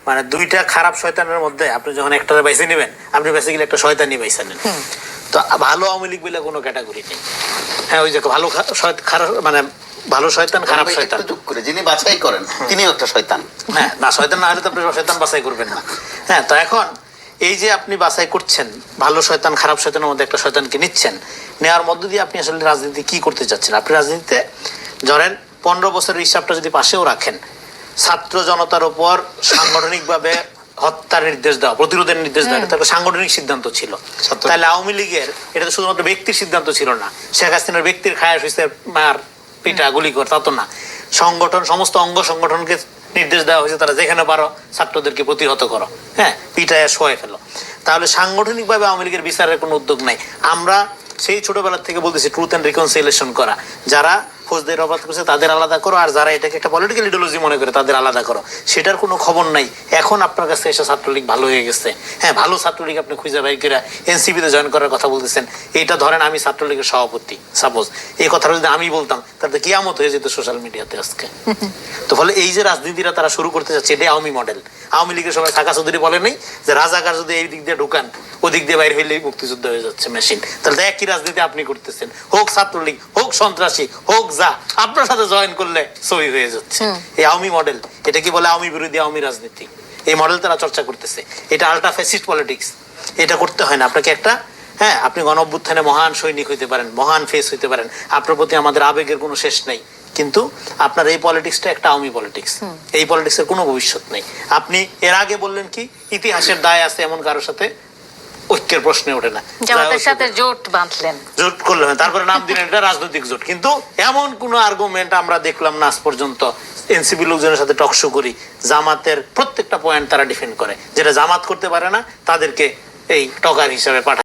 মানে দুইটা খারাপ শয়তানের মধ্যে আপনি যখন একটা বেছে নেবেন, আপনি বেসিক্যালি একটা শয়তানই বেছে নেন। তো ভালো আওয়ামী লীগ বলে কোনো ক্যাটাগরি নেই। হ্যাঁ, ওই যে ভালো খারাপ মানে ভালো শয়তান খারাপ শয়তান যোগ করে যিনি বাছাই করেন তিনিও একটা শয়তান। হ্যাঁ, না শয়তান না হলে তো আপনি শয়তান বাছাই করবেন না। হ্যাঁ, তো এখন এই যে আপনি বাছাই করছেন, ভালো শয়তান খারাপ শয়তানের মধ্যে একটা শয়তানকে নিচ্ছেন, নেওয়ার মধ্য দিয়ে আপনি আসলে রাজনীতি কি করতে চাচ্ছেন? আপনি রাজনীতিতে ধরেন 15 বছরের হিসাবটা যদি পাশেও রাখেন, ছাত্র জনতার উপর সাংগঠনিকভাবে হত্যার নির্দেশ দেওয়া, প্রতিরোধের নির্দেশ দেওয়া, এটা একটা সাংগঠনিক সিদ্ধান্ত ছিল। তাহলে আওয়ামী লীগের এটা তো শুধুমাত্র ব্যক্তির সিদ্ধান্ত ছিল না, শেখ হাসিনার ব্যক্তির খায়াস হয়েছে মার পিটা গুলি কর, তা তো না। সংগঠন, সমস্ত অঙ্গ সংগঠনকে নির্দেশ দেওয়া হয়েছে তারা যেখানে পারো ছাত্রদেরকে প্রতিহত করো, হ্যাঁ, পিটায় শোয়ে ফেলো। তাহলে সাংগঠনিকভাবে আওয়ামী লীগের বিচারের কোনো উদ্যোগ নাই। আমরা সেই ছোটবেলা থেকে বলতেছি ট্রুথ অ্যান্ড রিকনসিলিয়েশন করা, যারা ফৌজদারি অপরাধ করছে তাদের আলাদা করো, আর যারা এটাকে একটা পলিটিক্যাল ইডিওলজি মনে করে তাদের আলাদা করো। সেটার কোনো খবর নাই। এখন আপনার কাছে এসে ছাত্রলীগ ভালো হয়ে গেছে, হ্যাঁ, ভালো ছাত্রলীগ আপনি খুঁজে বাই করে এনসিপিতে জয়েন করার কথা বলতেছেন। এইটা ধরেন আমি ছাত্রলীগের সভাপতি, সাপোজ এই কথাটা যদি আমি বলতাম তাহলে কিয়ামত হয়ে যেত সোশ্যাল মিডিয়াতে আজকে। তো ফলে এই যে রাজনীতিটা তারা শুরু করতে চাচ্ছে, এটাই আওয়ামী মডেল। আওয়ামী লীগের সবাই কাকা চৌধুরী বলে নেই যে রাজাকার যদি এই দিক দিয়ে ঢুকান, ওদিক দিয়ে বাইরে হইলেই মুক্তিযুদ্ধ হয়ে যাচ্ছে মেশিন। তাহলে একই রাজনীতি আপনি করতেছেন, হোক ছাত্রলীগ, হোক সন্ত্রাসী, হোক যা, আপনার সাথে জয়েন করলে সই হয়ে যাচ্ছে। এই আওয়ামী মডেল, এটা কি বলে আওয়ামী বিরোধী আওয়ামী রাজনীতি। এই মডেল তারা চর্চা করতেছে। এটা আল্ট্রা ফ্যাসিস্ট পলিটিক্স। এটা করতে হয় না আপনাকে একটা, হ্যাঁ, আপনি গণ অভ্যুত্থানে মহান সৈনিক হইতে পারেন, মহান ফেস হইতে পারেন, আপনার প্রতি আমাদের আবেগের কোনো শেষ নেই, কিন্তু আপনার এই পলিটিক্সটা একটা আওয়ামী পলিটিক্স। এই পলিটিক্সের কোনো ভবিষ্যৎ নেই। আপনি এর আগে বললেন কি ইতিহাসের দায় আছে এমন কারোর সাথে ঐক্যের প্রশ্নে ওঠে না, জামাতের সাথে জোট বাঁধলেন, জোট করলেন, তারপরে নাম দিলেন এটা রাজনৈতিক জোট। কিন্তু এমন কোন আর্গুমেন্ট আমরা দেখলাম না আজ পর্যন্ত। এনসিপি লোকজনের সাথে টকশো করি, জামাতের প্রত্যেকটা পয়েন্ট তারা ডিফেন্ড করে, যেটা জামাত করতে পারে না তাদেরকে এই টকার হিসাবে পাঠায়।